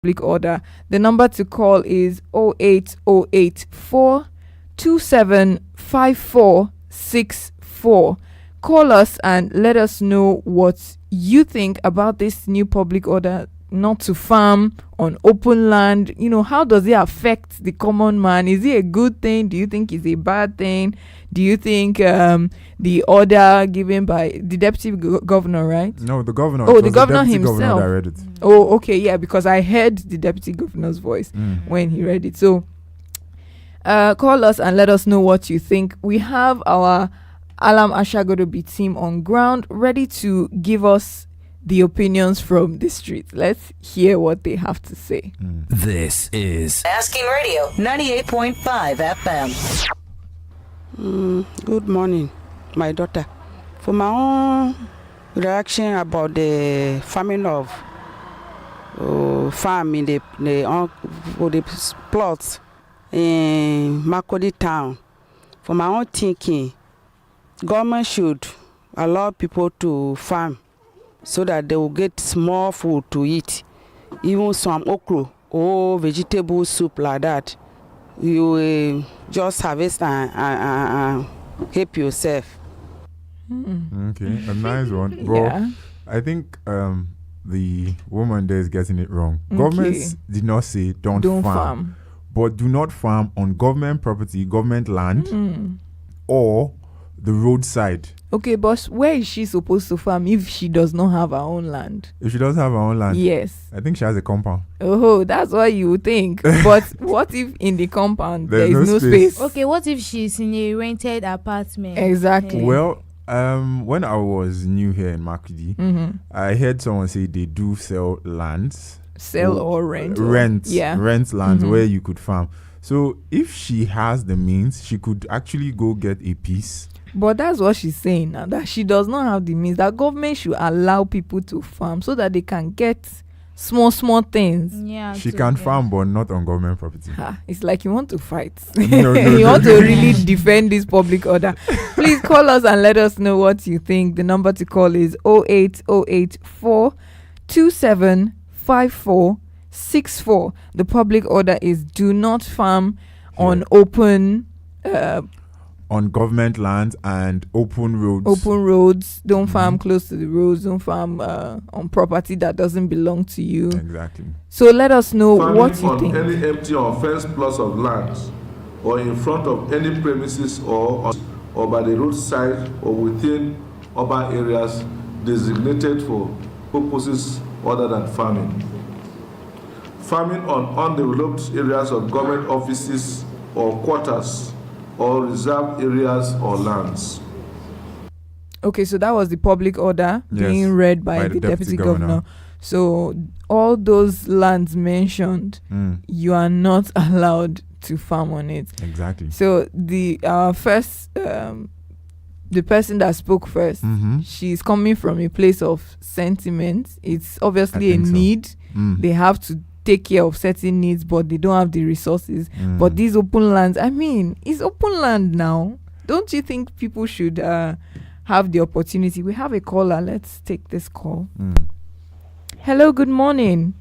public order. The number to call is 08084 275464. Call us and let us know what you think about this new public order not to farm on open land. How does it affect the common man? Is it a good thing? Do you think it's a bad thing? Do you think the order given by the deputy governor, right? No, the governor. Oh, the governor himself. Governor that read it. Oh, okay, yeah, because I heard the deputy governor's voice when he read it. So call us and let us know what you think. We have our Alam Ashagodobi team on ground ready to give us the opinions from the streets. Let's hear what they have to say. This is Asking Radio 98.5 FM. Good morning, my daughter. For my own reaction about the farming of farm in the plots in Makodi town, for my own thinking, government should allow people to farm so that they will get small food to eat, even some okra or vegetable soup like that. You just harvest and help yourself. Okay, a nice one. Well, Yeah. I think the woman there is getting it wrong. Governments did not say don't farm, but do not farm on government property, government land, or the roadside. Okay, but where is she supposed to farm if she does not have her own land? If she doesn't have her own land, Yes. I think she has a compound. Oh, that's what you would think. But what if in the compound there There's is no no space. space? Okay, what if she's in a rented apartment? Exactly. Well, when I was new here in Makudi, I heard someone say they do sell lands. Sell or rent. Rent lands Mhm. where you could farm. So if she has the means, she could actually go get a piece. But that's what she's saying now, that she does not have the means. That government should allow people to farm so that they can get small things. Yeah, She can farm, but not on government property. It's like you want to fight. No, You want to really defend this public order. Please call us and let us know what you think. The number to call is 08084 275464. The public order is do not farm on open On government land and open roads. Don't farm close to the roads. Don't farm on property that doesn't belong to you. Exactly. So let us know Farming what you on think. any empty or fenced plots of land, or in front of any premises, or by the roadside, or within urban areas designated for purposes other than farming. Farming on undeveloped areas of government offices or quarters, or reserved areas or lands. Okay, so that was the public order being read by the deputy governor. So all those lands mentioned, you are not allowed to farm on it. Exactly. So the first, the person that spoke first, she's coming from a place of sentiment. It's obviously a need. They have to take care of certain needs, but they don't have the resources. But these open lands, I mean, it's open land now. Don't you think people should have the opportunity? We have a caller. Let's take this call. Hello, good morning.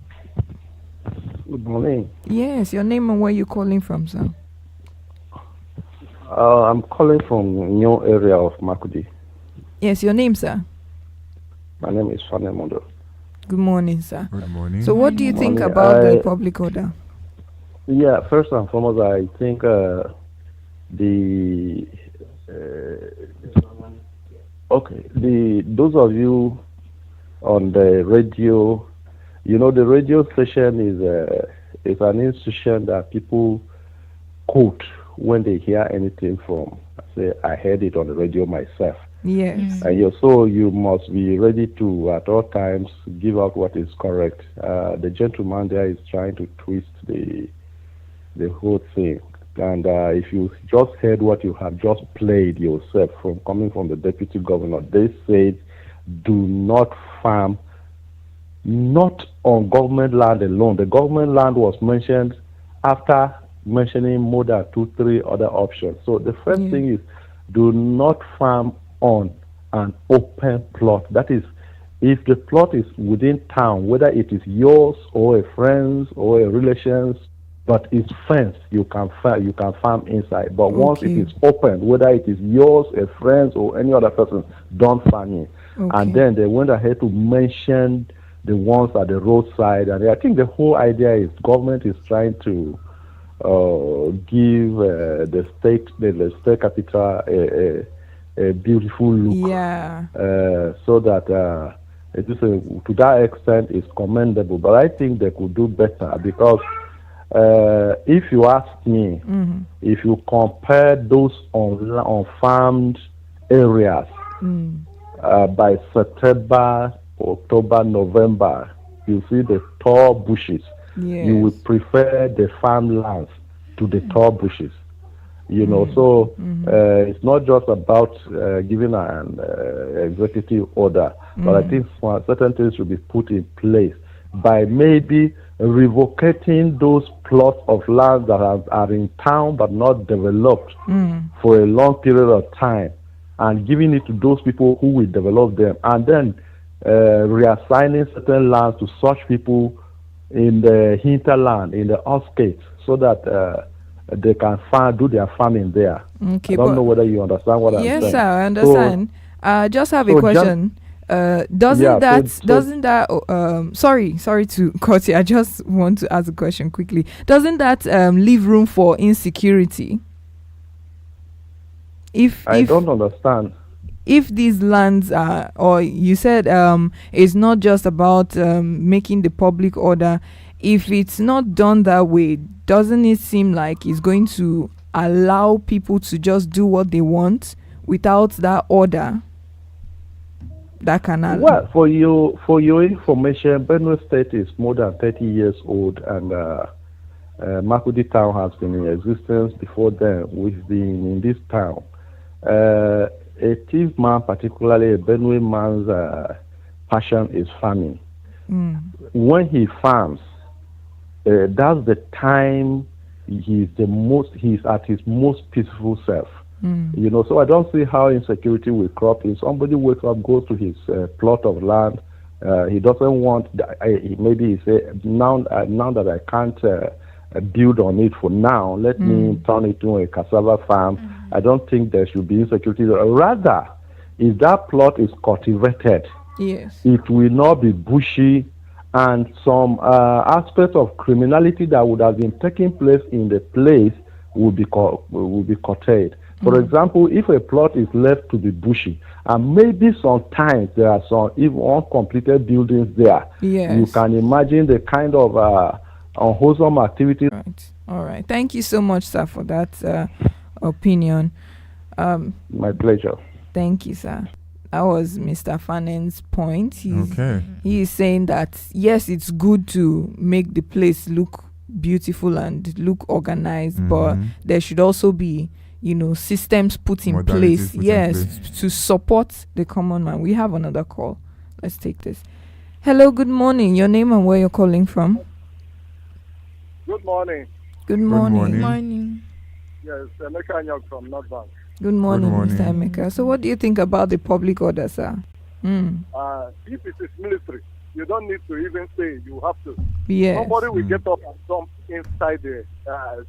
Good morning. Yes, your name and where you calling from, sir? I'm calling from new area of Makudi. Yes, your name, sir? My name is Fane Mondo. Good morning, sir. Good morning. So what do you think Morning. about the public order? Yeah, first and foremost, I think those of you on the radio, the radio station is an institution that people quote when they hear anything from. Say, I heard it on the radio myself. Yes. And so you must be ready to, at all times, give out what is correct. The gentleman there is trying to twist the whole thing. And if you just heard what you have just played yourself coming from the deputy governor, they said, do not farm, not on government land alone. The government land was mentioned after mentioning more than 2-3 other options. So the first thing is, do not farm on an open plot. That is if the plot is within town, whether it is yours or a friend's or a relation's, but it's fenced, you can farm inside. But once it is open, whether it is yours, a friend's, or any other person, don't farm in. And then they went ahead to mention the ones at the roadside. And I think the whole idea is government is trying to give the state capital a beautiful look. Yeah. So that it is to that extent is commendable. But I think they could do better because if you ask me, if you compare those on-farmed areas by September, October, November, you see the tall bushes. Yes. You would prefer the farmlands to the tall bushes. You know, so it's not just about giving an executive order, but I think certain things should be put in place by maybe revocating those plots of land that are in town but not developed for a long period of time, and giving it to those people who will develop them, and then reassigning certain lands to such people in the hinterland, in the outskirts, so that they can do their farming there. Okay, I don't know whether you understand what I'm saying. Yes, sir, I understand. Just have a question. Doesn't that sorry to cut you, I just want to ask a question quickly. Doesn't that leave room for insecurity? I don't understand. If these lands are, or you said it's not just about making the public order, if it's not done that way, doesn't it seem like it's going to allow people to just do what they want without that order? That can happen. Well, for your information, Benue State is more than 30 years old, and Makudi town has been in existence before then. We've been in this town. A thief man, particularly a Benue man's passion is farming. When he farms, that's the time he's at his most peaceful self. You know, so I don't see how insecurity will crop in. Somebody wakes up, goes to his plot of land. He doesn't want. Maybe he say, now that I can't build on it for now, let me turn it into a cassava farm. I don't think there should be insecurity. Rather, if that plot is cultivated, it will not be bushy, and some aspects of criminality that would have been taking place in the place will be curtailed. For example, if a plot is left to be bushy, and maybe sometimes there are some even uncompleted buildings there, you can imagine the kind of unwholesome activity. All right. Thank you so much, sir, for that opinion. My pleasure. Thank you, sir. That was Mr. Fanen's point. He is saying that, yes, it's good to make the place look beautiful and look organized, but there should also be, systems put in place, to support the common man. We have another call. Let's take this. Hello, good morning. Your name and where you're calling from? Good morning. Good morning. Good morning. Yes, Emeka Anyok from North Bank. Good morning, Mr. Emeka. So what do you think about the public order, sir? If it is military, you don't need to even say you have to. Yes. Somebody will get up and jump inside the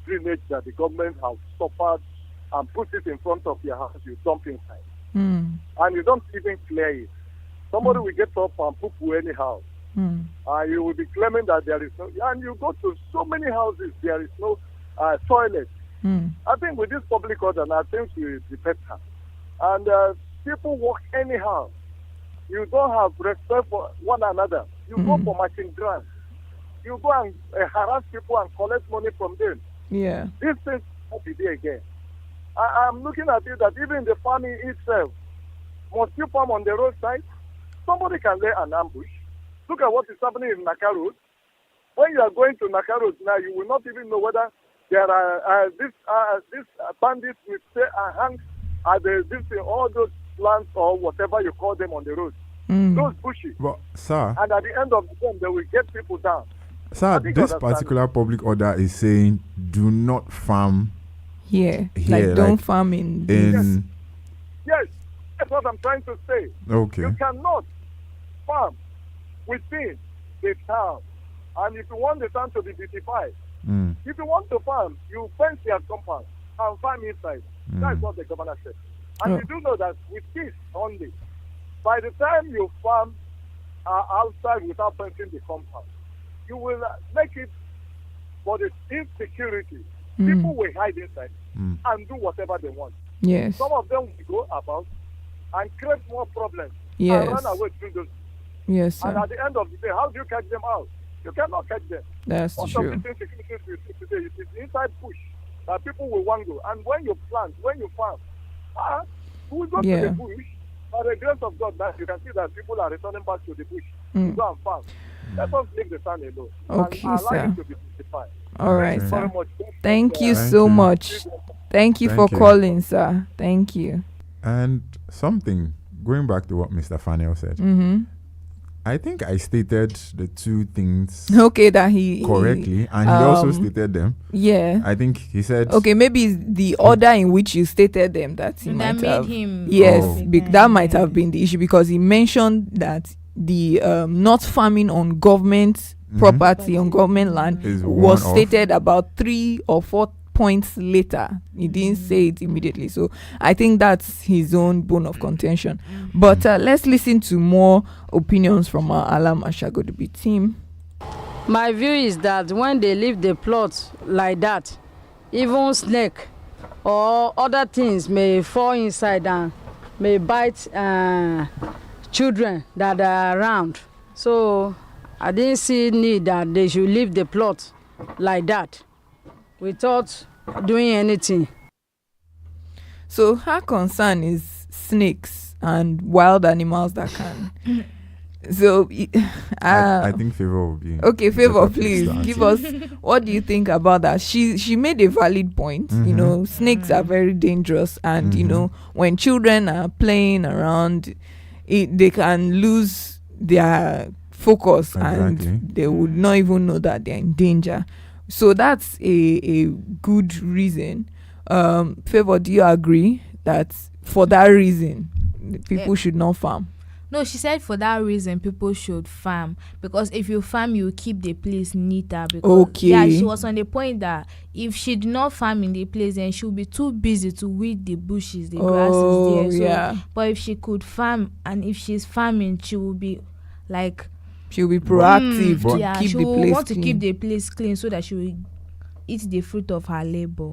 drainage that the government has suffered and put it in front of your house, you jump inside. And you don't even clear it. Somebody will get up and poo-poo anyhow. You will be claiming that there is no, and you go to so many houses, there is no toilet. I think with this public order, now things will be better. And people walk anyhow. You don't have respect for one another. You go for marching grants. You go and harass people and collect money from them. Yeah. These things won't be there again. I'm looking at it that even the farming itself, must you farm on the roadside? Somebody can lay an ambush. Look at what is happening in Naka Road. When you are going to Naka Road now, you will not even know whether there are these bandits will stay and hang at all those plants or whatever you call them on the road. Those bushes. But, sir, and at the end of the day, they will get people down. Sir, this particular public order is saying do not farm here. Like don't farm in Yes, that's what I'm trying to say. Okay. You cannot. farm within the town. And if you want the town to be beautified, if you want to farm, you fence your compound and farm inside. That's what the governor said. And you do know that with this only, by the time you farm outside without fencing the compound, you will make it for the insecurity. People will hide inside and do whatever they want. Yes. Some of them will go about and create more problems and run away through those. Yes, sir. And at the end of the day, how do you catch them out? You cannot catch them. That's true. It is inside push that people will want to go. And when you plant, when you farm, we will go to the bush. By the grace of God, now you can see that people are returning back to the bush to go and farm. Let us leave the sun alone. Okay, and allow sir. it to be beautified. All right, Thank you sir. very much. Thank you Thank so you. much. Thank you for calling, sir. Thank you. And something, going back to what Mr. Fanel said, I think I stated the two things that he correctly, and he also stated them. Yeah. I think he said. Okay, maybe it's the order in which you stated them that he might made have. him. Yes, that might have been the issue, because he mentioned that the not farming on government property, on government land, was stated about 3 or 4 points later. He didn't say it immediately, so I think that's his own bone of contention. But let's listen to more opinions from our Alam Ashagodubi team. My view is that when they leave the plot like that, even snake or other things may fall inside and may bite children that are around. So I didn't see need that they should leave the plot like that without doing anything. So her concern is snakes and wild animals that can. So I think Favor will be. Okay, Favor, please give us, what do you think about that? She made a valid point. You know, snakes are very dangerous, and you know, when children are playing around, they can lose their focus and they would not even know that they're in danger. So that's a good reason. Favor, do you agree that for that reason people should not farm? No, she said for that reason people should farm, because if you farm you keep the place neater. Because she was on the point that if she did not farm in the place, then she'll be too busy to weed the bushes, the grasses there. So, but if she could farm, and if she's farming, she will be like, she'll be proactive to keep she the will place want clean. to keep the place clean so that she will eat the fruit of her labor.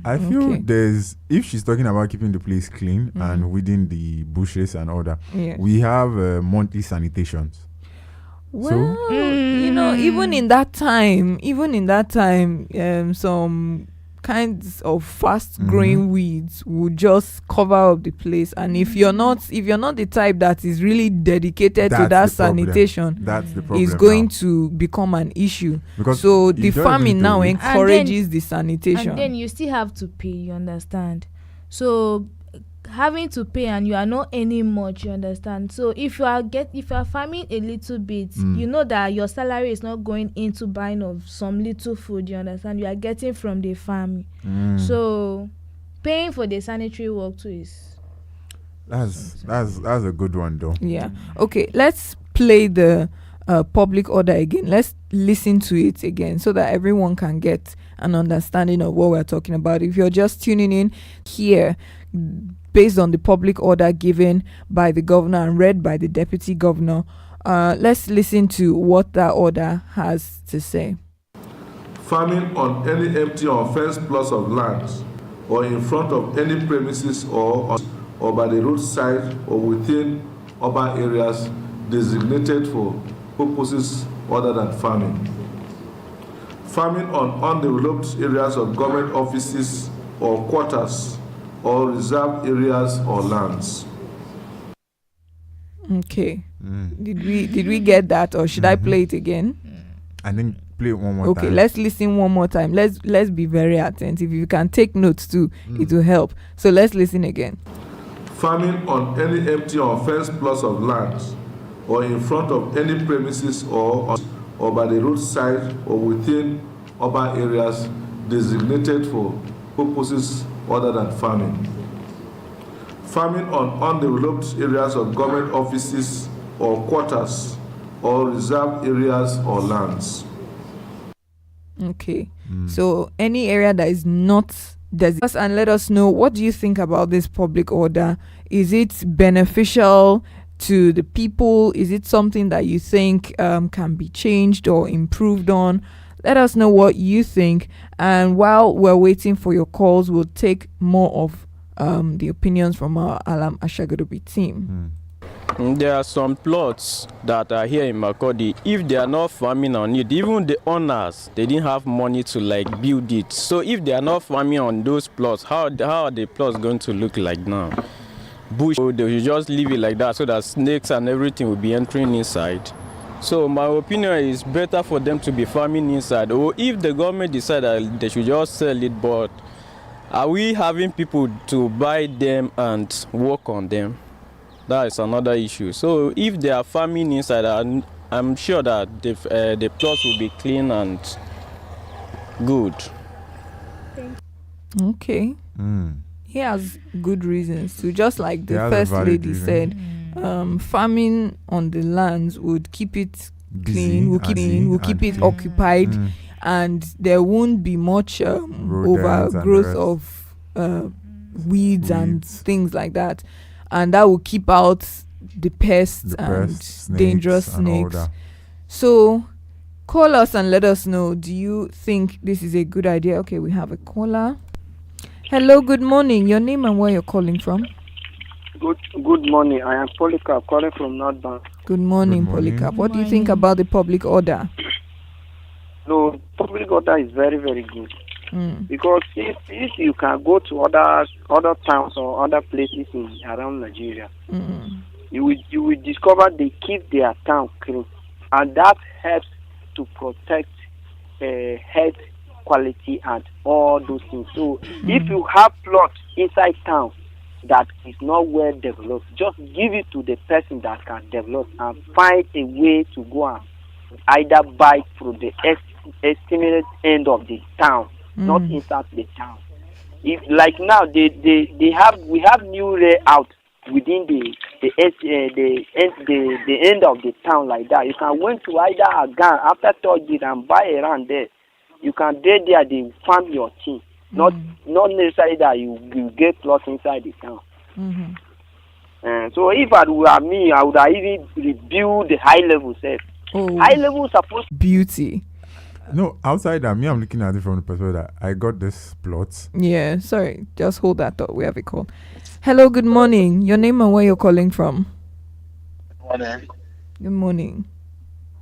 I feel there's, if she's talking about keeping the place clean and weeding the bushes and all that, we have monthly sanitations. Well, you know, even in that time, some kinds of fast growing weeds would just cover up the place, and if you're not the type that is really dedicated to that sanitation, that's the problem, is going to become an issue. Because so the farming now encourages the sanitation, and then you still have to pay, you understand? So having to pay, and you are not earning much, you understand? So if you are farming a little bit, you know that your salary is not going into buying of some little food, you understand? You are getting from the farm. So paying for the sanitary work too is that's a good one though. Okay, let's play the public order again. Let's listen to it again so that everyone can get an understanding of what we're talking about. If you're just tuning in here, based on the public order given by the governor and read by the deputy governor, let's listen to what that order has to say. Farming on any empty or fenced plots of land or in front of any premises or by the roadside or within urban areas designated for purposes other than farming. Farming on undeveloped areas of government offices or quarters or reserved areas or lands. Okay. Did we get that, or should I play it again? I think play it one more time. Okay, let's listen one more time. Let's be very attentive. If you can take notes too, it will help. So let's listen again. Farming on any empty or fenced plots of land or in front of any premises or by the roadside or within urban areas designated for purposes other than farming. Farming on undeveloped areas of government offices or quarters or reserved areas or lands. Okay. So any area that is not designated, and let us know, what do you think about this public order? Is it beneficial to the people? Is it something that you think can be changed or improved on? Let us know what you think. And while we're waiting for your calls, we'll take more of the opinions from our Alam Ashagodobi team. There are some plots that are here in Makurdi. If they are not farming on it, even the owners, they didn't have money to like build it. So if they are not farming on those plots, how are the plots going to look like now? Bush, they will just leave it like that so that snakes and everything will be entering inside. So my opinion is better for them to be farming inside. Or if the government decide that they should just sell it, but are we having people to buy them and work on them? That is another issue. So if they are farming inside, I'm sure that the plots will be clean and good. Okay. He has good reasons to, just like the first lady said, farming on the lands would keep it clean, will keep it occupied, and there won't be much overgrowth of weeds and things like that. And that will keep out the pests and dangerous snakes. So call us and let us know, do you think this is a good idea? Okay, we have a caller. Hello, good morning. Your name and where you're calling from? Good morning. I am Polycarp calling from North Bank. Good morning, Polycarp. What do you think about the public order? No, public order is very, very good. Because if you can go to other towns or other places around Nigeria, you will discover they keep their town clean, and that helps to protect health quality and all those things. So if you have plots inside town that is not well developed, just give it to the person that can develop and find a way to go and either buy from the estimated end of the town, not inside the town. If like now we have new layout within the end of the town like that. You can went to either Agan after Torgid and buy around there. You can there they farm your thing. Not necessarily that you get lost inside the town. So if it were me, I would have even rebuild the high level set. High level supposed beauty. No, outside that, I'm looking at it from the perspective that I got this plot. Yeah, sorry. Just hold that thought. We have a call. Hello, good morning. Your name and where you're calling from? Good morning. Good morning.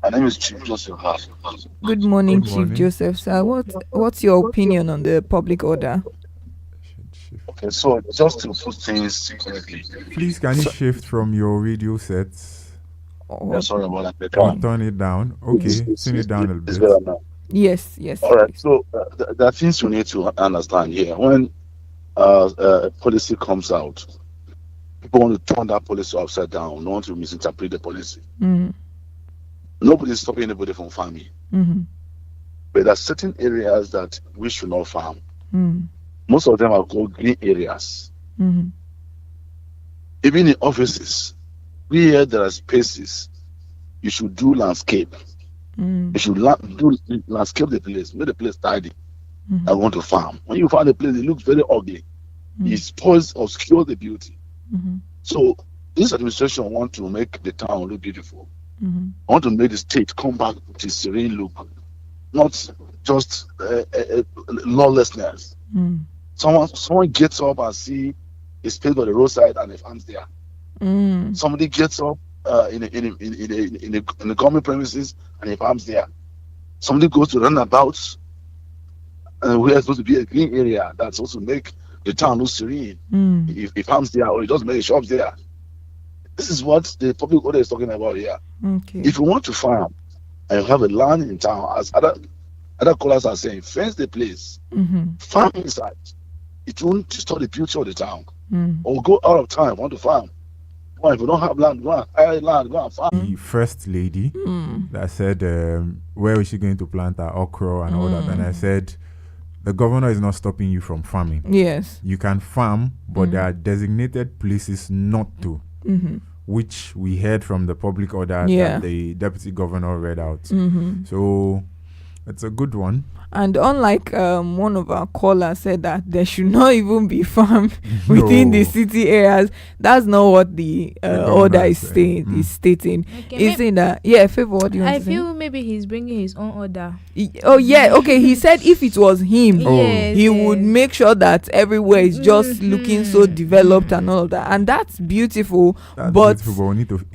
My name is Chief Joseph. Good morning, Chief Joseph. Sir, what's your opinion on the public order? Okay, so just to put things correctly. Please, can you shift from your radio sets? Yeah, sorry about that. Or turn it down. Okay, turn it down a little bit. Better now. Yes. All right, so there are things you need to understand here. When a policy comes out, people want to turn that policy upside down, not want to misinterpret the policy. Nobody is stopping anybody from farming. But there are certain areas that we should not farm. Most of them are called green areas. Even in offices, there are spaces, you should do landscape. You should do landscape the place, make the place tidy. I want to farm. When you find a place, it looks very ugly. It spoils or obscures the beauty. So this administration want to make the town look beautiful. I want to make the state come back to its serene look, not just lawlessness. Someone gets up and see a space by the roadside and a farm's there. Somebody gets up in the government premises and a farm's there. Somebody goes to runabouts and where it's supposed to be a green area that's supposed to make the town look serene. If farms there, or it doesn't make shops there. This is what the public order is talking about here. If you want to farm and you have a land in town, as other callers are saying, fence the place, farm inside. It won't disturb the beauty of the town. Or go out of town, want to farm. Well, if you don't have land, go and hire land, go and farm. The first lady that said, where is she going to plant her okra and all that? And I said, the governor is not stopping you from farming. Yes. You can farm, but there are designated places not to. which we heard from the public order that the deputy governor read out. So it's a good one. And unlike one of our callers said that there should not even be farm within the city areas, that's not what the order is stating. Is saying that Favor, what do you want to say? I feel maybe he's bringing his own order. He said if it was him, he would make sure that everywhere is just looking so developed and all of that, and that's beautiful. But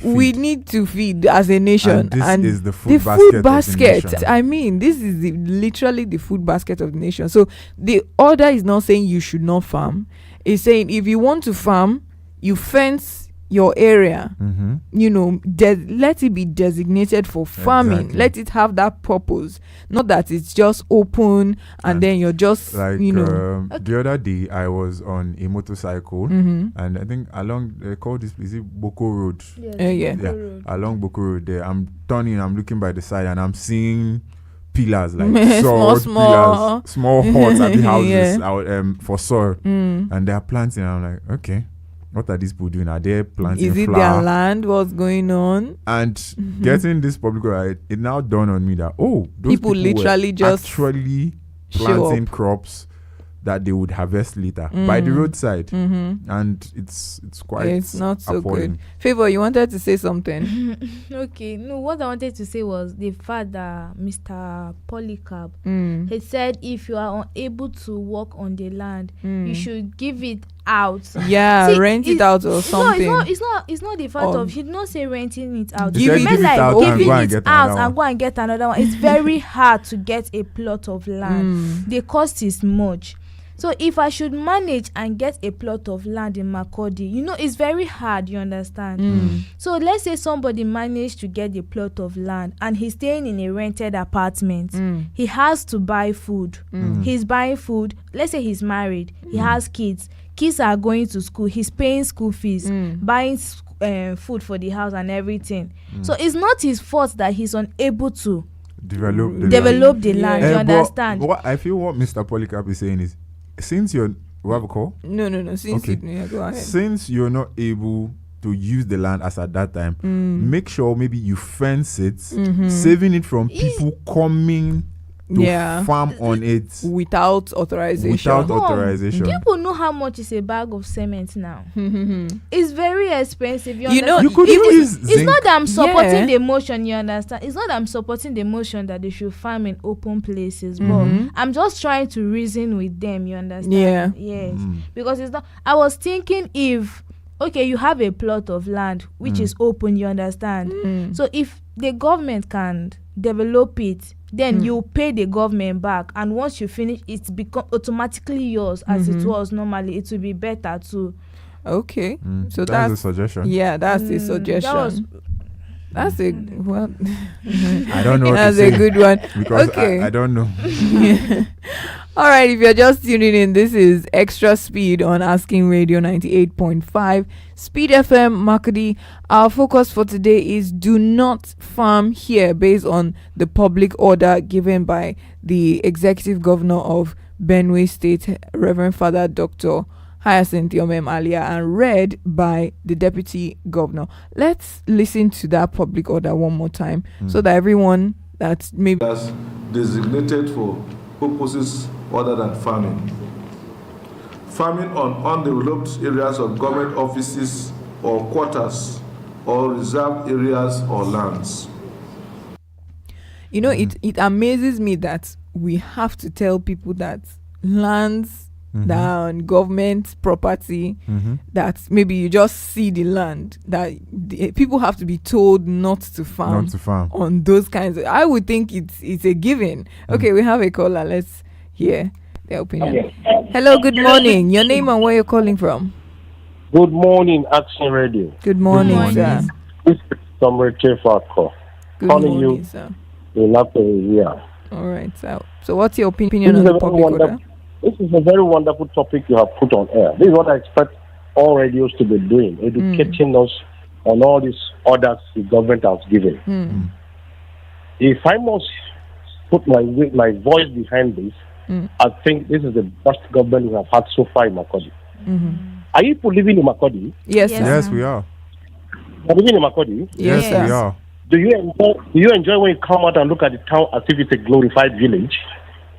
we need to feed as a nation, and this is the food basket. I mean, this is literally the food basket of the nation. So the order is not saying you should not farm. It's saying if you want to farm, you fence your area, let it be designated for farming. Exactly. Let it have that purpose, not that it's just open and then you're just the other day I was on a motorcycle, and I think along they call this, is it Boko Road? Road. Along Boko Road there, I'm turning, I'm looking by the side, and I'm seeing pillars, like small pillars, small huts at the houses out for soil, and they're planting. I'm like, okay, what are these people doing? Are they planting Is it flower? their land? What's going on? And getting this public right, it now dawned on me that those people literally just actually planting crops that they would harvest later by the roadside, and it's not so appalling. good. Favor, you wanted to say something? Okay, no, what I wanted to say was the fact that Mr. Polycarp he said if you are unable to work on the land, you should give it out. Rent it out or something. No, it's not the fact of, he did not say renting it out. Give it out and go and get another one. It's very hard to get a plot of land. The cost is much. So if I should manage and get a plot of land in Makurdi, it's very hard, you understand? So let's say somebody managed to get a plot of land and he's staying in a rented apartment. He has to buy food. He's buying food. Let's say he's married. He has kids. Kids are going to school. He's paying school fees, buying food for the house and everything. So it's not his fault that he's unable to develop the land. You understand? But I feel what Mr. Polycarp is saying is, since you're go ahead. Since you're not able to use the land as at that time, make sure maybe you fence it, saving it from people coming to farm on it without authorization. People know how much is a bag of cement now. It's very expensive. You could use it's not that I'm supporting the motion, you understand? It's not that I'm supporting the motion that they should farm in open places, but I'm just trying to reason with them, you understand? Yes. Because it's not, I was thinking if you have a plot of land which is open, you understand? So if the government can develop it, then you pay the government back, and once you finish, it's become automatically yours as it was normally. It will be better too. Okay, so that's a suggestion. Yeah, that's a suggestion. That's a I don't know. That's a good one. Because I don't know. All right, if you're just tuning in, this is Extra Speed on Asking Radio 98.5 Speed FM Makurdi. Our focus for today is do not farm here, based on the public order given by the executive governor of Benue State, Reverend Father Dr. Hyacinth Yomem Alia, and read by the deputy governor. Let's listen to that public order one more time so that everyone that's maybe designated for purposes other than farming. Farming on undeveloped areas of government offices or quarters or reserved areas or lands. It amazes me that we have to tell people that lands that are on government property, that maybe you just see the land, that people have to be told not to farm on those kinds of, I would think it's a given. Okay, we have a caller. Let's hear their opinion. Hello, good morning. Your name and where you're calling from? Good morning, Action Radio. Good morning, sir. This is Comrade Chefako. Good calling morning, you sir. in after a year. All right, sir. So what's your opinion on the public order? This is a very wonderful topic you have put on air. This is what I expect all radios to be doing, educating us on all these orders the government has given. If I must put my voice behind this, I think this is the best government we have had so far in Makurdi. Are you people living in Makurdi? Yes, yes, we are. Are we in Makodi? Yes, we are. Do you enjoy when you come out and look at the town as if it's a glorified village?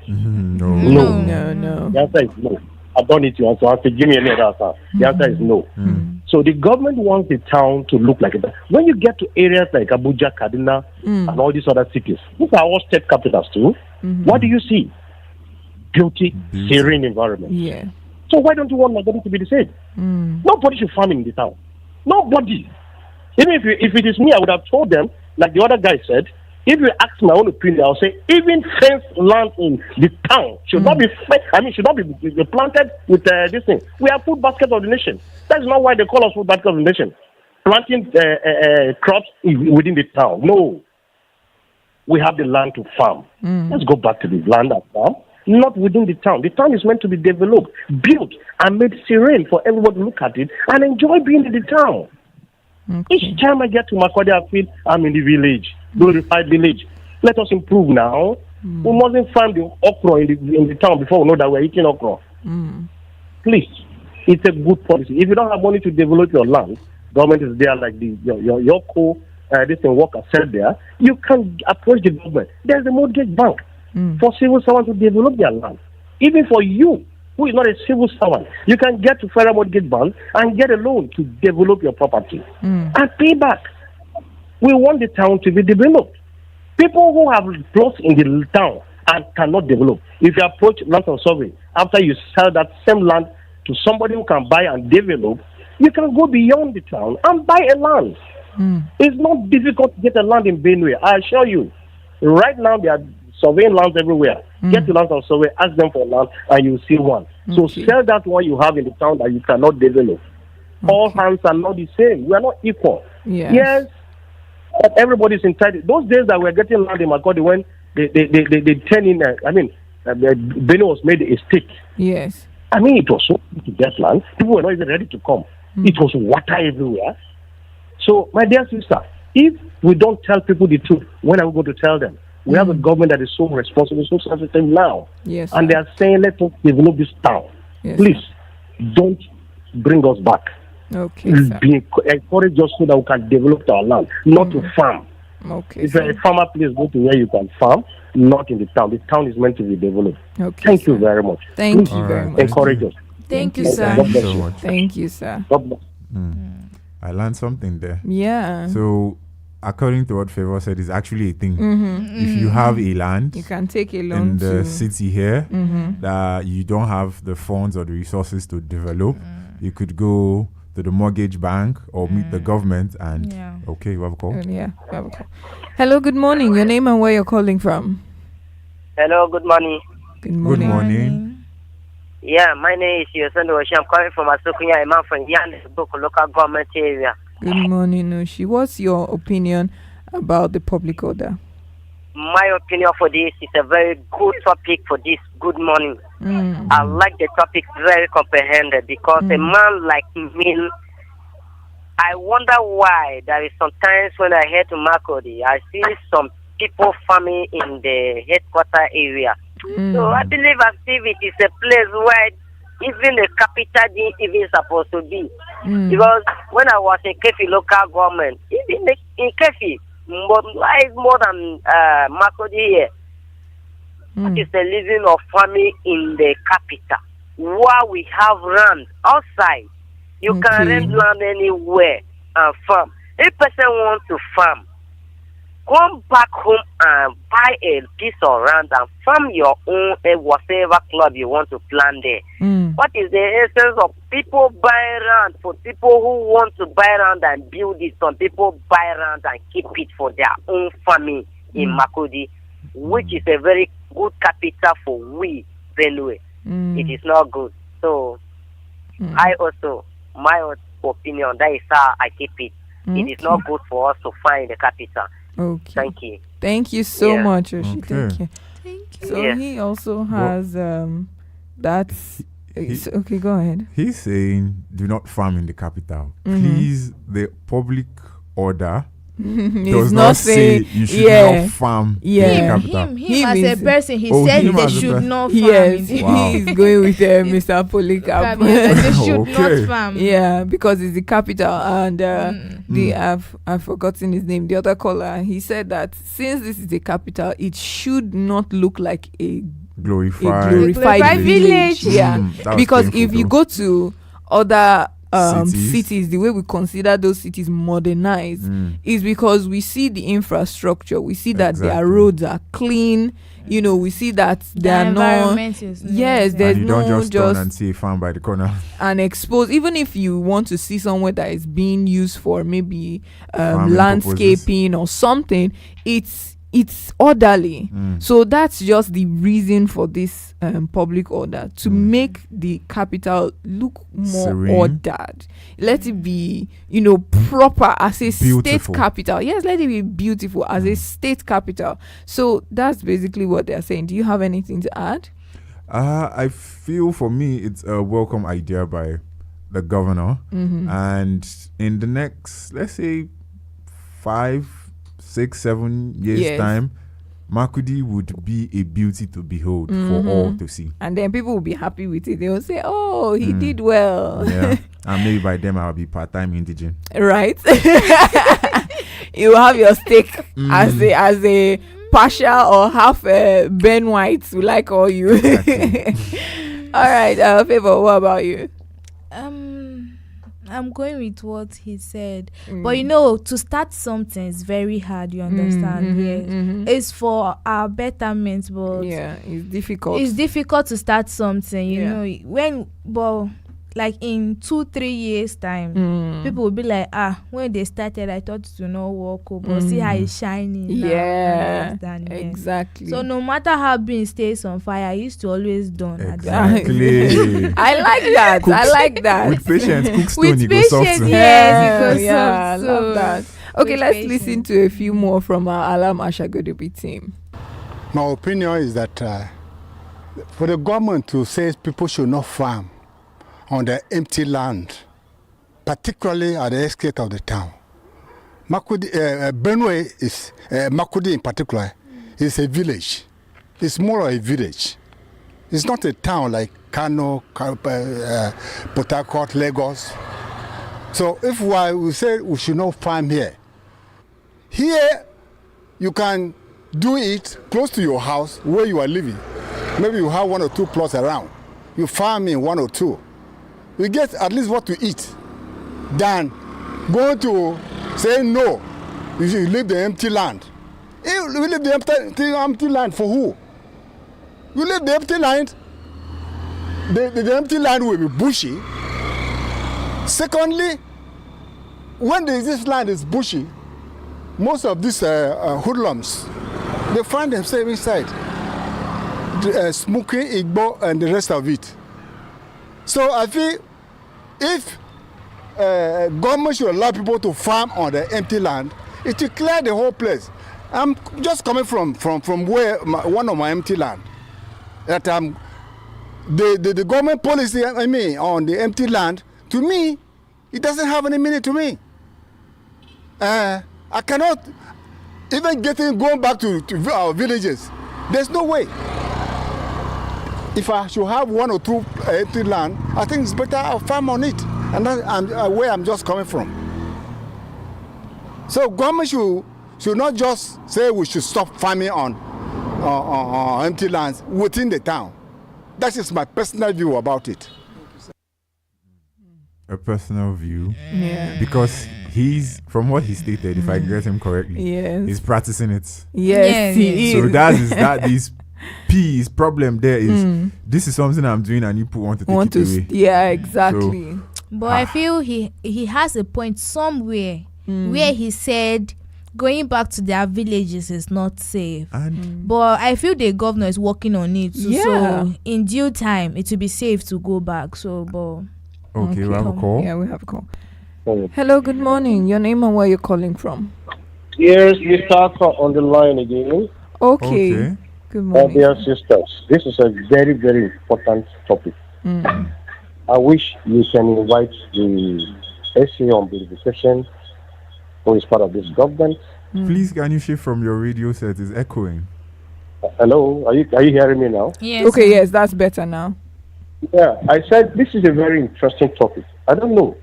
No. The answer is no. I don't need to answer. Give me any other answer. The answer is no. So the government wants the town to look like that. When you get to areas like Abuja, Kaduna, and all these other cities, these are all state capitals too. What do you see? Beauty, serene environment. Yeah. So why don't you want Makodi to be the same? Nobody should farm in the town. Nobody. Even if it is me, I would have told them, like the other guy said, if you ask my own opinion, I'll say even fenced land in the town should not be should not be planted with this thing. We are food basket of the nation. That's not why they call us food basket of the nation. Planting crops within the town. No. We have the land to farm. Let's go back to the land and farm. Not within the town. The town is meant to be developed, built, and made serene for everybody to look at it and enjoy being in the town. Each time I get to Makodi, I feel I'm in the village, glorified village. Let us improve now. We mustn't farm the okra in the town before we know that we're eating okra. Please, it's a good policy. If you don't have money to develop your land, government is there like your this thing worker said there. You can approach the government. There's a mortgage bank for civil servants to develop their land. Even for you, who is not a civil servant, you can get to Federal Mortgage Bank and get a loan to develop your property and pay back. We want the town to be developed. People who have plots in the town and cannot develop, if you approach land and survey, after you sell that same land to somebody who can buy and develop, you can go beyond the town and buy a land. It's not difficult to get a land in Benue. I assure you. Right now, they are surveying lands everywhere. Get to land and survey, ask them for land, and you see one. So sell that one you have in the town that you cannot develop. All hands are not the same. We are not equal. Yes, but everybody's entitled. Those days that we're getting land in Makodi when they turn in, Benue was made a state. Yes. It was so easy to get land. People were not even ready to come. It was water everywhere. So, my dear sister, if we don't tell people the truth, when are we going to tell them? We have a government that is so responsible, so sensitive now. Yes. And they are saying, let us develop this town. Yes, please, don't bring us back. Okay, encourage us so that we can develop our land, not to farm. Okay. If you're a farmer, please go to where you can farm, not in the town. The town is meant to be developed. Okay. Thank you very much. Thank you very much. Encourage us. Thank you, sir. Thank you so much. Thank you, sir. I learned something there. Yeah. So, according to what Favor said, is actually a thing. If you have a land, you can take a loan in the city here that you don't have the funds or the resources to develop, you could go to the mortgage bank or meet the government and okay, we have a call. We have a call. Hello, good morning. Your name and where you're calling from? Hello, good morning. Good morning. Good morning. Yeah, my name is Yosendo Oshi. I'm calling from Asukunya, a man from Yanisbook local government area. Good morning, Oshi. What's your opinion about the public order? My opinion for this is a very good topic for this. Good morning. I like the topic very comprehended because a man like me, I wonder why there is sometimes when I head to Makodi, I see some people farming in the headquarter area. So I believe as if it is a place where even the capital didn't even supposed to be. Because when I was in Kefi local government, even in Kefi, more than Makodi here, what is the living of farming in the capital? While we have land outside, you can rent land anywhere and farm. If person wants to farm, come back home and buy a piece of land and farm your own whatever club you want to plant there. What is the essence of people buying land for people who want to buy land and build it? Some people buy land and keep it for their own family in Makodi, which is a very good capital for we, Benue. It is not good. So, I also, my opinion, that is how I keep it. It is not good for us to find the capital. Okay. Thank you. Thank you so much, Oshi. Okay. Thank you. So he also has okay, go ahead. He's saying do not farm in the capital. Please, the public order does not say you should not farm in the capital. Him as a person, he said they should not farm. Yes, he's going with Mr. Polycarp. They should not farm. Yeah, because it's the capital and I've forgotten his name. The other caller, he said that since this is a capital, it should not look like a glorified village. Yeah, because if you go to other cities, the way we consider those cities modernized is because we see the infrastructure, we see that their roads are clean, we see that they are not there's and you no don't just turn and see a farm by the corner and expose. Even if you want to see somewhere that is being used for maybe landscaping or something, it's orderly. So that's just the reason for this public order, to make the capital look more ordered. Let it be, proper as a state capital. Yes, let it be beautiful as a state capital. So that's basically what they're saying. Do you have anything to add? I feel for me it's a welcome idea by the governor, and in the next, let's say, 5, 6, 7 years time, Makurdi would be a beauty to behold for all to see. And then people will be happy with it. They will say, oh, he did well. Yeah. And maybe by then I'll be part-time indigent. Right. You will have your stake as a partial or half Ben White to like all you. Exactly. All right, Favor, what about you? I'm going with what he said. But to start something is very hard, you understand? It's for our betterment, but it's difficult. It's difficult to start something, you know. Like in 2-3 years time, people will be like, when they started, I thought it would not work, but see how it's shining now. Yeah, exactly. So no matter how being stays on fire, it used to always done. Exactly. I like that. I like that. With patience, cook stone, with you go soft. patience, yes, you go soft. I love that. Okay, let's listen to a few more from our Alam Ashagodobi team. My opinion is that for the government to say people should not farm on the empty land, particularly at the estate of the town. Makurdi, Benue is, Makurdi in particular, is a village. It's more a village. It's not a town like Kano, Port Harcourt, Lagos. So if we say we should not farm here, you can do it close to your house where you are living. Maybe you have 1 or 2 plots around. You farm in 1 or 2. We get at least what to eat than going to say no, you should leave the empty land. You leave the empty land for who? You leave the empty land, the empty land will be bushy. Secondly, when this land is bushy, most of these hoodlums, they find themselves inside, smoking Igbo and the rest of it. So I feel if government should allow people to farm on the empty land, it will clear the whole place. I'm just coming from where one of my empty land. That the government policy on the empty land, to me, it doesn't have any meaning to me. I cannot even going back to our villages. There's no way. If I should have 1 or 2 empty land, I think it's better I'll farm on it. And that's where I'm just coming from. So government should not just say we should stop farming on empty lands within the town. That is my personal view about it. A personal view? Yeah. Because from what he stated, if I get him correctly, he's practicing it. Yes, he is. So his problem there is this is something I'm doing and you want to take it away. Yeah, exactly. So, but I feel he has a point somewhere where he said going back to their villages is not safe. But I feel the governor is working on it. So in due time, it will be safe to go back. Okay, we have a call. Yeah, we have a call. Hello, good morning. Your name and where you're calling from? Yes, Mr. on the line again. Okay. Good morning. Dear sisters, this is a very, very important topic. I wish you can invite the SA on beautification who is part of this government. Please, can you shift from your radio set? It's echoing. Hello, are you hearing me now? Yes. Okay, yes, that's better now. Yeah, I said this is a very interesting topic. I don't know.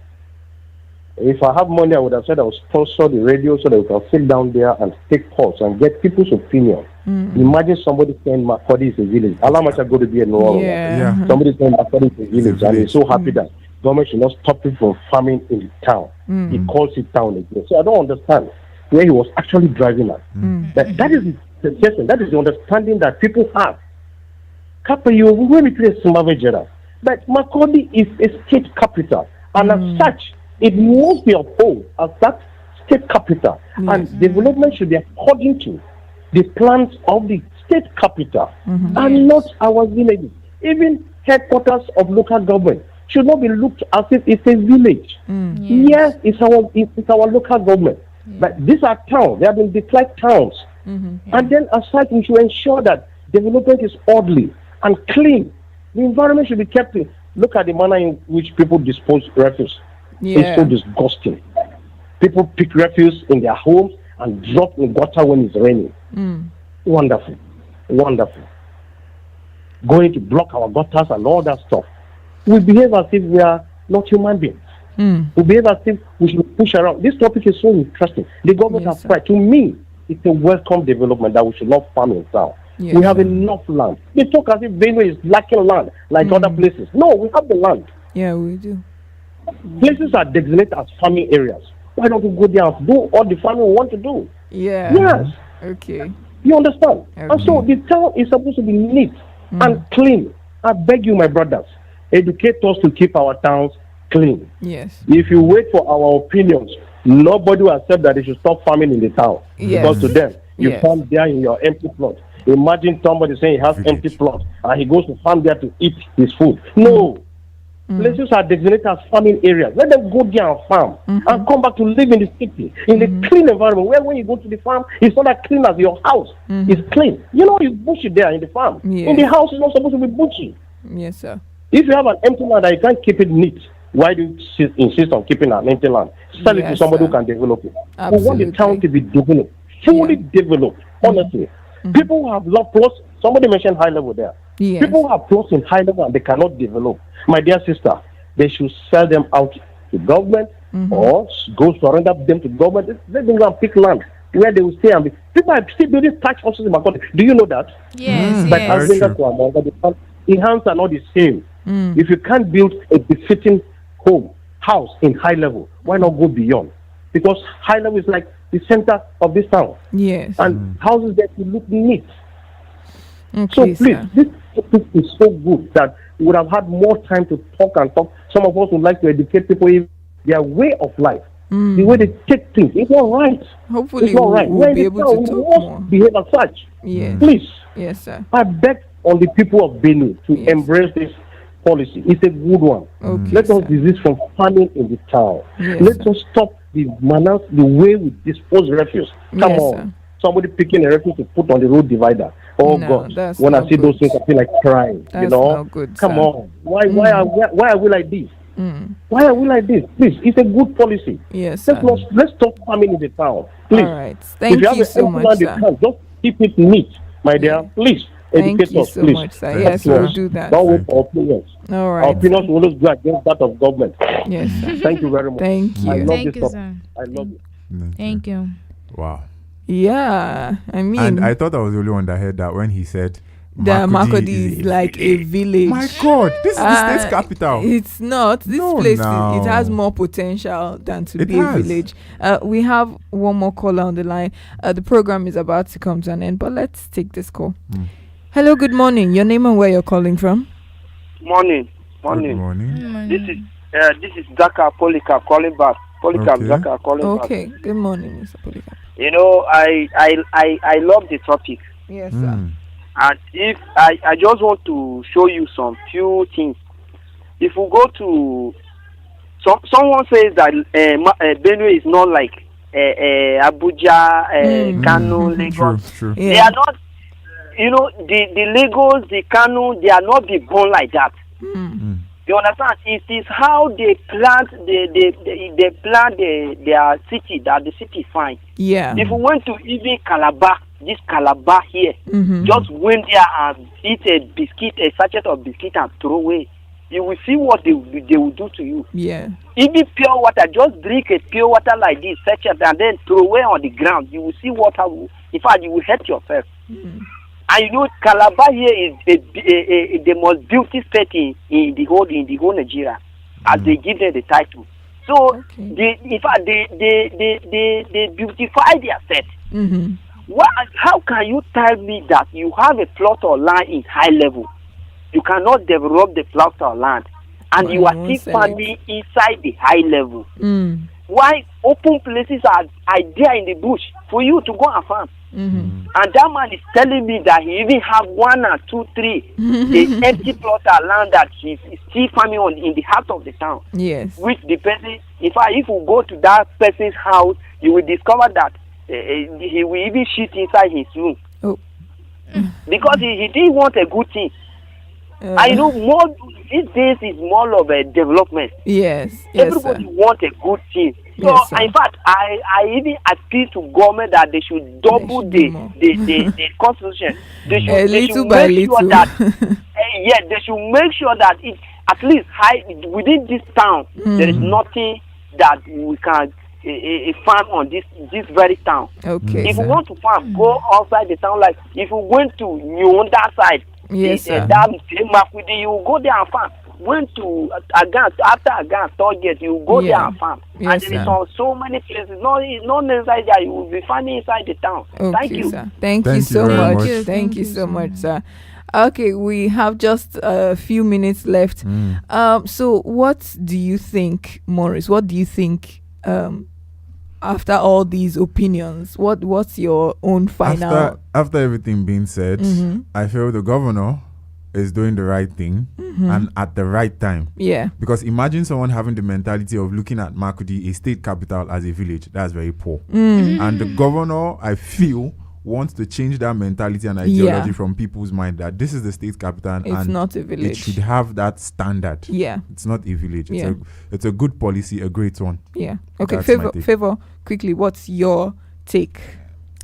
If I have money, I would have said I would sponsor the radio so that we can sit down there and take calls and get people's opinion. Imagine somebody saying Makurdi is a village. Alamacha go to be a no. Somebody saying Makurdi is a village, and he's so happy that government should not stop it from farming in the town. He calls it town again. So I don't understand where he was actually driving at. That is the suggestion. That is the understanding that people have. Kapayo, we will play Sumavejera. But Makurdi is a state capital, and as such, it must be upheld as that state capital. And development should be according to the plans of the state capital and not our villages. Even headquarters of local government should not be looked as if it's a village. Yes, it's our local government. But these are towns. They have been declared towns. And then as such, we should ensure that development is orderly and clean. The environment should be kept clean. Look at the manner in which people dispose refuse. It's so disgusting. People pick refuse in their homes and drop in gutter when it's raining. Wonderful. Wonderful. Going to block our gutters and all that stuff. We behave as if we are not human beings. We behave as if we should push around. This topic is so interesting. The government has tried. To me, it's a welcome development that we should not farm in town. We have enough land. They talk as if Benue is lacking land like other places. No, we have the land. Yeah, we do. Places are designated as farming areas. Why don't we go there and do all the farming we want to do? Yeah. Yes. Okay. You understand? Okay. And so the town is supposed to be neat and clean. I beg you, my brothers, educate us to keep our towns clean. Yes. If you wait for our opinions, nobody will accept that they should stop farming in the town. Because to them, you farm there in your empty plot. Imagine somebody saying he has empty plot and he goes to farm there to eat his food. No. Places are designated as farming areas. Let them go there and farm and come back to live in the city, in a clean environment where when you go to the farm, it's not as clean as your house. It's clean. You know, it's bushy there in the farm. In the house, it's not supposed to be bushy. Yes, sir. If you have an empty land and you can't keep it neat, why do you insist on keeping an empty land? Sell it to somebody who can develop it. We want the town to be developed, fully developed, honestly. People who have low plots, somebody mentioned high level there. People who have plots in high level and they cannot develop. My dear sister, they should sell them out to government or go surrender them to government. Let them go and pick land where they will stay and be. People are still building tax offices in my country. Do you know that? Yes, But the hands are not the same. If you can't build a befitting house in high level, why not go beyond? Because high level is like the center of this town. Yes. And houses that will look neat. Okay, so please, this topic is so good that we would have had more time to talk and talk. Some of us would like to educate people in their way of life. The way they take things. It's not right. Hopefully it's not right. we'll be able to talk more. Behave as such. Yes. Please. Yes, sir. I beg on the people of Benue to embrace this policy. It's a good one. Okay, Let us desist from farming in the town. Yes, Let us stop the manners, the way we dispose refuse. Come on. Sir. Somebody picking a refuse to put on the road divider. Oh God! When I see those things, I feel like crying. That's you know, not good, come sir. on. Why are we like this? Why are we like this? Please, it's a good policy. Yes, let's stop farming in the town. Please. All right. Thank you so much, sir. Just keep it neat, my dear. Please. Thank Educate you us, so please. much, sir. Yes, we'll do that. Don't wait for opinions. All right. Our opinions will always go against that of government. Yes, sir. Thank you very much. Thank you. I love Thank this you, topic. sir. I love it. Thank you. Wow. Yeah, I mean, and I thought I was the only one that heard that when he said that Makurdi is like a village. My God, this is the state's capital. It's not. This place it has more potential than to be a village. We have one more caller on the line. The program is about to come to an end, but let's take this call. Hello, good morning. Your name and where you're calling from? Morning. Good morning. This is Zaka Polika calling back. Polika Zaka calling back. Okay. Good morning, Mr. Polika. You know, I love the topic. Yes, sir. And if I just want to show you some few things. If we go to someone says that Benue is not like Abuja, Kano, Lagos. True. They are not. You know, the Lagos, the Kano, they are not be born like that. You understand? It is how they plant they plant their city that the city is fine. Yeah. If we went to even Calabar, this Calabar here, just went there and eat a sachet of biscuit and throw away. you will see what they will do to you. Yeah. Even pure water, just drink a pure water like this, fetch it, and then throw away on the ground. You will see water. In fact, you will hurt yourself. And you know, Calabar here is the most beautiful state in the whole Nigeria, as they give them the title. So, in fact, they beautify their state. How can you tell me that you have a plot of land in high level? You cannot develop the plot of land, and you are still farming inside the high level. Why open places are there in the bush for you to go and farm? And that man is telling me that he even have 1 or 2, 3 the empty plot of land that he's still farming on in the heart of the town. Yes. Which the person, if you go to that person's house, you will discover that he will even shit inside his room. Because he didn't want a good thing. I know more these days is more of a development. Yes. Everybody want a good thing. So in fact, I even appeal to government that they should double the constitution. They should make sure that they should make sure that it at least within this town there is nothing that we can farm on this very town. Okay. If you want to farm, go outside the town. Like if you went to Nyonda side, you go there and farm. Went to after Agan Target, you go there and farm. And there is so many places. Not necessarily that you will be farming inside the town. Thank you. Sir. Thank you so much. Thank you so much, sir. Okay, we have just a few minutes left. So what do you think, Morris? What do you think after all these opinions? What's your own final? After everything being said, I feel the governor is doing the right thing and at the right time. Yeah. Because imagine someone having the mentality of looking at Makurdi, a state capital, as a village. That's very poor. And the governor, I feel, wants to change that mentality and ideology from people's mind that this is the state capital and not a village. It should have that standard. Yeah. It's not a village. It's a good policy, a great one. Yeah. Okay, Favor, quickly, what's your take?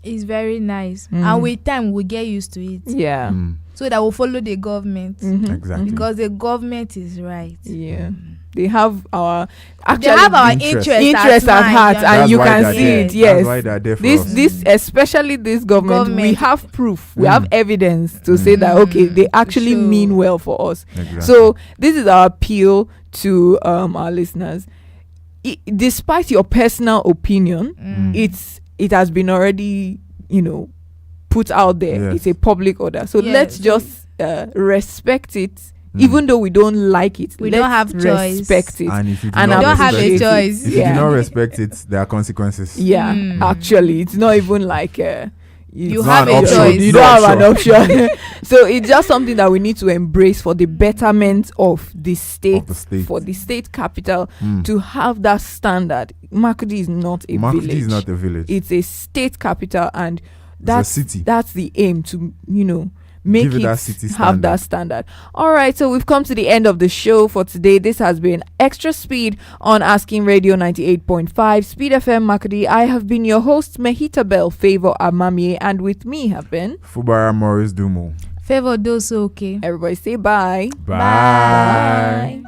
It's very nice. And with time, we'll get used to it. Yeah. So that we'll follow the government. Exactly. Because the government is right. Yeah. They have our interest at heart, and you can see it. Yes, that's why they're there for us. This especially this government, we have proof, we have evidence to say that they actually mean well for us. Exactly. So this is our appeal to our listeners. Despite your personal opinion, it has been already put out there. Yes. It's a public order, so let's just respect it. Even though we don't like it, we don't have choice. Respect it. And if you do and not don't have a choice. If you do not respect it, there are consequences. Yeah, actually, it's not even like you have a choice. You don't have an option. So it's just something that we need to embrace for the betterment of the state, for the state capital, to have that standard. Makurdi is not a village. Makurdi is not a village. It's a state capital, and that's a city. That's the aim, to make it have that standard. All right, so we've come to the end of the show for today. This has been Extra Speed on Asking Radio 98.5 Speed FM Makurdi. I have been your host, Mehetabel Favor Amamieye, and with me have been Fubara Morris Dumo. Favor Doso. Okay. Everybody say bye. Bye.